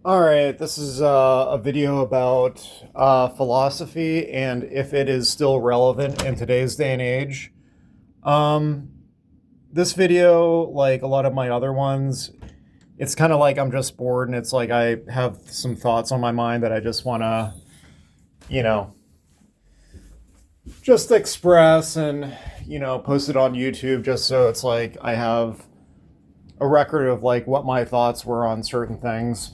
All right, this is a video about philosophy and if it is still relevant in today's day and age. Um, this video, like a lot of my other ones, it's kind of like I'm just bored and it's like I have some thoughts on my mind that I just want to, you know, just express and, post it on YouTube just so it's like I have a record of like what my thoughts were on certain things.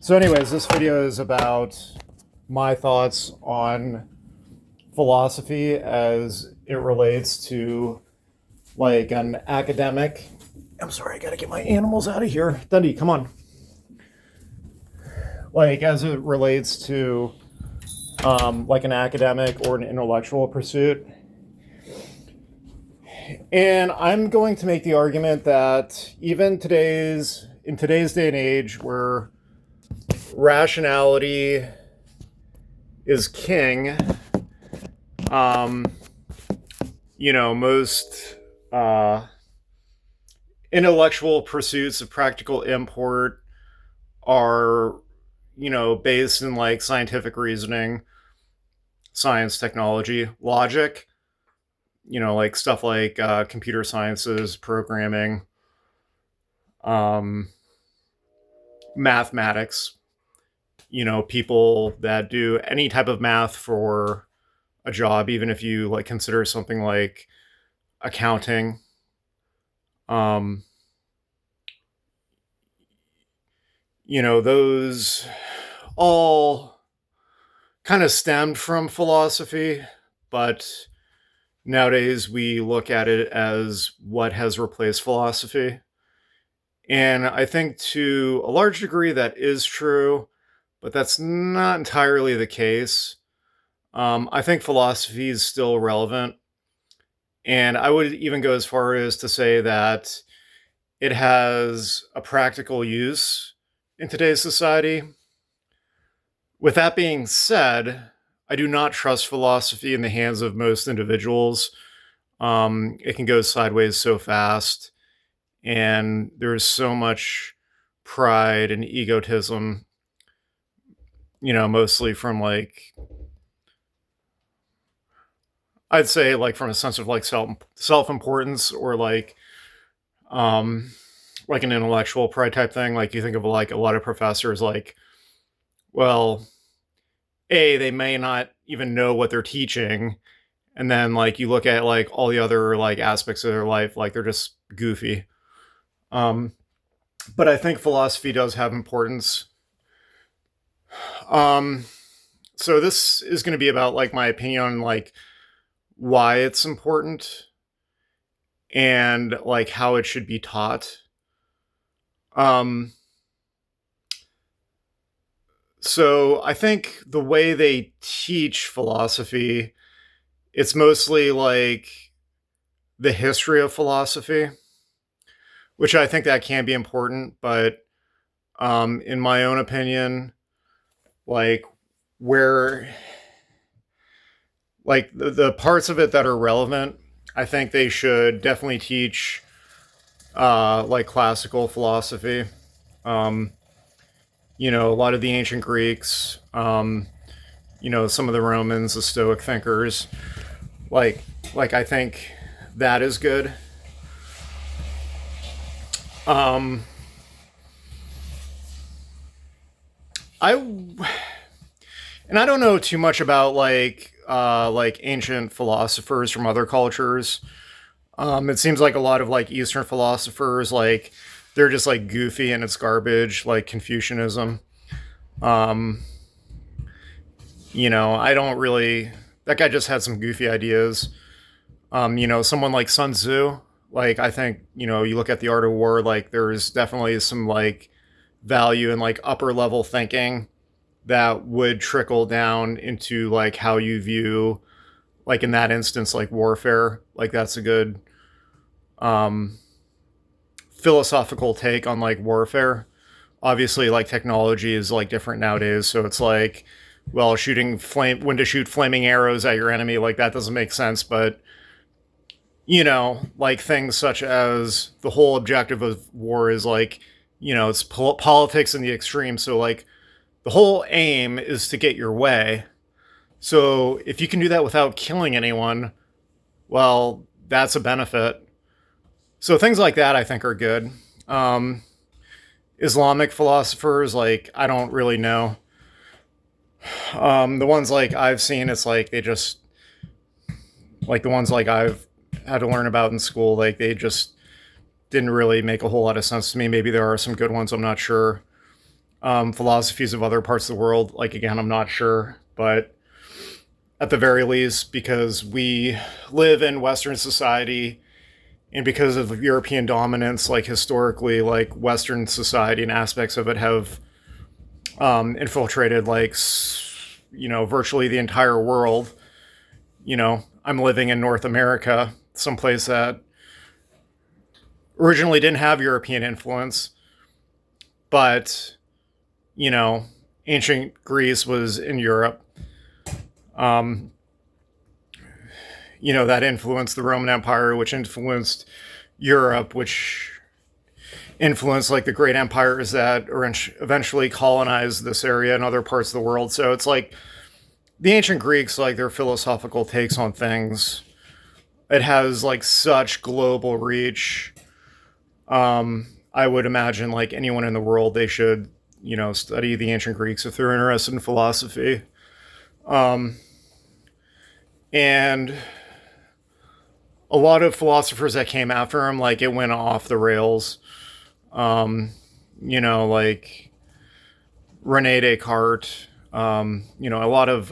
So, anyways, this video is about my thoughts on philosophy as it relates to like an academic. I'm sorry, I gotta get my animals out of here. Dundee, come on. Like, as it relates to like an academic or an intellectual pursuit. And I'm going to make the argument that even in today's day and age where rationality is king, um, most intellectual pursuits of practical import are, based in like scientific reasoning, science, technology, logic, like stuff like computer sciences, programming, um, mathematics, people that do any type of math for a job, even if you like consider something like accounting. Um, those all kind of stemmed from philosophy, but nowadays we look at it as what has replaced philosophy. And I think to a large degree that is true, but that's not entirely the case. I think philosophy is still relevant. And I would even go as far as to say that it has a practical use in today's society. With that being said, I do not trust philosophy in the hands of most individuals. It can go sideways so fast, and there's so much pride and egotism, mostly from like, I'd say like from a sense of like self importance or um like an intellectual pride type thing. Like you think of like a lot of professors like, well, they may not even know what they're teaching, and then like you look at like all the other like aspects of their life, like they're just goofy. Um but I think philosophy does have importance. Um so this is going to be about like my opinion on like why it's important and like how it should be taught. Um so I think the way they teach philosophy, it's mostly like the history of philosophy, which I think that can be important, but in my own opinion, like where like the parts of it that are relevant, I think they should definitely teach like classical philosophy. Um, a lot of the ancient Greeks, some of the Romans, the Stoic thinkers, like like I think that is good. Um, I and I don't know too much about like ancient philosophers from other cultures. It seems like a lot of like Eastern philosophers, like they're just like goofy and it's garbage, like Confucianism. Um, I don't really. That guy just had some goofy ideas. Someone like Sun Tzu, like I think you look at the Art of War, like there's definitely some like value in like upper level thinking that would trickle down into like how you view, like in that instance, like warfare. Like that's a good um philosophical take on like warfare. Obviously like technology is like different nowadays, so it's like, well, shooting flame when to shoot flaming arrows at your enemy, like that doesn't make sense. But like things such as the whole objective of war is like it's politics in the extreme. So like the whole aim is to get your way. So if you can do that without killing anyone, well, that's a benefit. So things like that I think are good. Um, Islamic philosophers, like, I don't really know. The ones like I've seen, it's like they just, like the ones like I've had to learn about in school, like they just didn't really make a whole lot of sense to me. Maybe there are some good ones, I'm not sure. Philosophies of other parts of the world, like again, I'm not sure. But at the very least, because we live in Western society and because of European dominance, like historically, like Western society and aspects of it have infiltrated, like, virtually the entire world. I'm living in North America, someplace that originally didn't have European influence, but, you know, ancient Greece was in Europe. Um, that influenced the Roman Empire, which influenced Europe, which influenced like the great empires that eventually colonized this area and other parts of the world. So it's like the ancient Greeks, like their philosophical takes on things, it has like such global reach. I would imagine like anyone in the world, they should, study the ancient Greeks if they're interested in philosophy. Um, and a lot of philosophers that came after him, like it went off the rails. Um, like Rene Descartes, a lot of,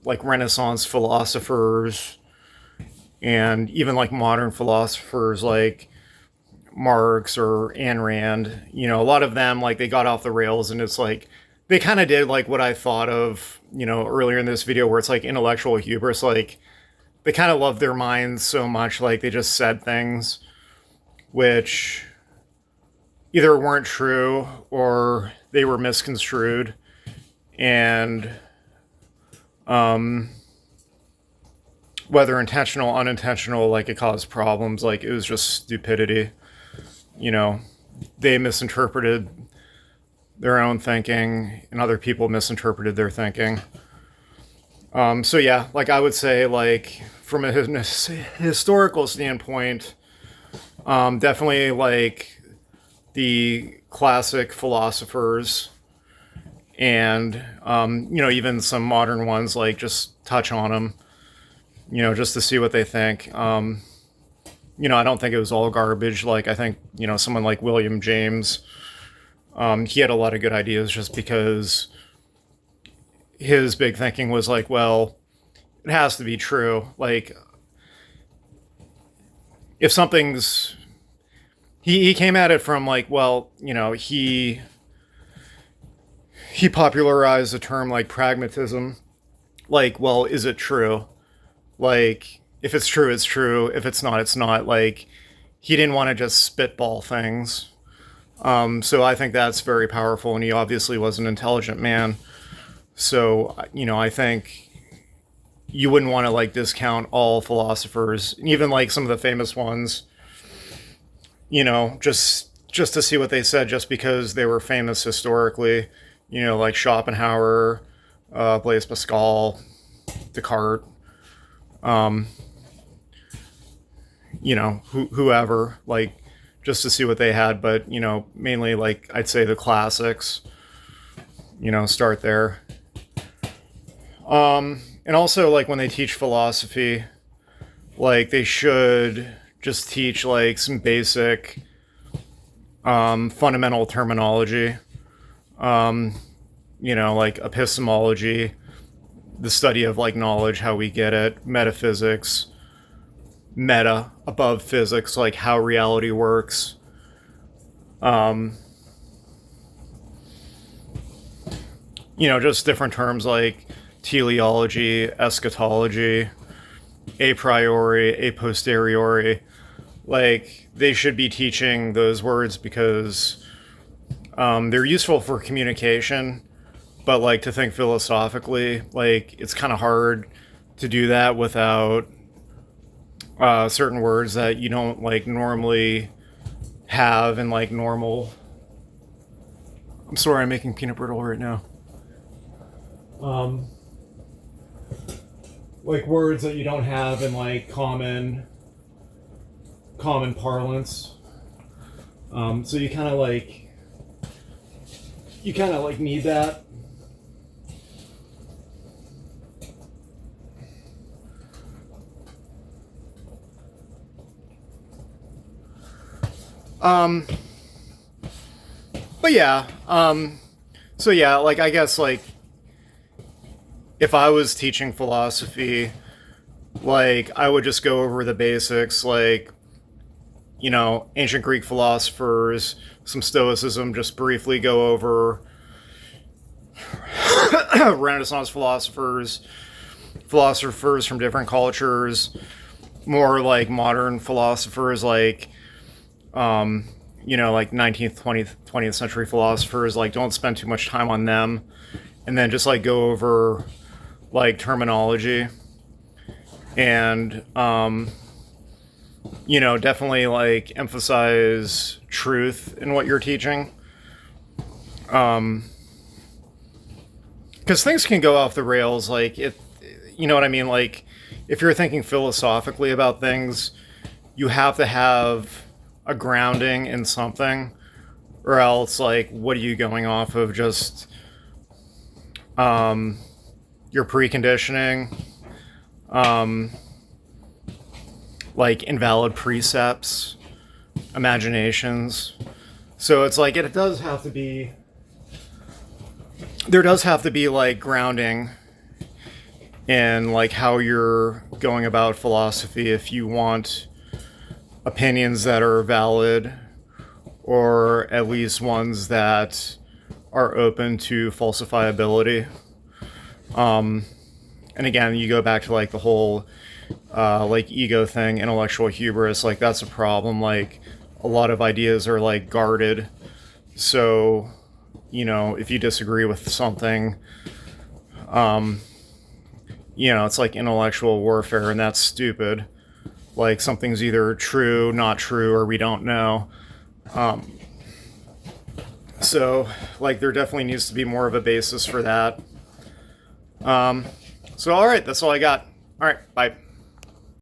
like Renaissance philosophers and even like modern philosophers like Marx or Ayn Rand, a lot of them, like they got off the rails and it's like, they kind of did like what I thought of, earlier in this video where it's like intellectual hubris. Like they kind of loved their minds so much, like they just said things which either weren't true or they were misconstrued. And whether intentional, unintentional, like it caused problems. Like it was just stupidity. They misinterpreted their own thinking and other people misinterpreted their thinking. So yeah, like I would say, like from a historical standpoint, definitely like the classic philosophers and, even some modern ones, like just touch on them, just to see what they think. I don't think it was all garbage. Like I think, someone like William James, he had a lot of good ideas just because his big thinking was like, well, it has to be true. Like if something's, he came at it from like, well, he popularized the term like pragmatism. Like, well, is it true? Like, if it's true, it's true. If it's not, it's not. Like, he didn't want to just spitball things. So I think that's very powerful, and he obviously was an intelligent man. So, I think you wouldn't want to like discount all philosophers, even like some of the famous ones, just to see what they said, just because they were famous historically, like Schopenhauer, Blaise Pascal, Descartes, um, whoever, like just to see what they had. But, mainly like I'd say the classics, start there. And also like when they teach philosophy, like they should just teach like some basic, fundamental terminology, like epistemology, the study of like knowledge, how we get it, metaphysics, meta, above physics, like how reality works. Just different terms like teleology, eschatology, a priori, a posteriori. Like they should be teaching those words because they're useful for communication, but like to think philosophically, like it's kind of hard to do that without certain words that you don't like normally have in like normal. I'm sorry, I'm making peanut brittle right now. Um, like words that you don't have in like common parlance. So you kind of like need that. Um, but yeah, so yeah, like I guess like if I was teaching philosophy, like I would just go over the basics, like ancient Greek philosophers, some Stoicism, just briefly go over Renaissance philosophers from different cultures, more like modern philosophers, like like 19th, 20th century philosophers, like don't spend too much time on them, and then just like go over like terminology and definitely like emphasize truth in what you're teaching. Because things can go off the rails, like it, you know what I mean? Like if you're thinking philosophically about things, you have to have a grounding in something, or else like what are you going off of? Just your preconditioning, like invalid precepts, imaginations. So it's like there does have to be like grounding in like how you're going about philosophy if you want opinions that are valid, or at least ones that are open to falsifiability. And again, you go back to like the whole like ego thing, intellectual hubris. Like that's a problem. Like a lot of ideas are like guarded. So, if you disagree with something, it's like intellectual warfare, and that's stupid. Like something's either true, not true, or we don't know. So, like, there definitely needs to be more of a basis for that. So, all right, that's all I got. All right, bye.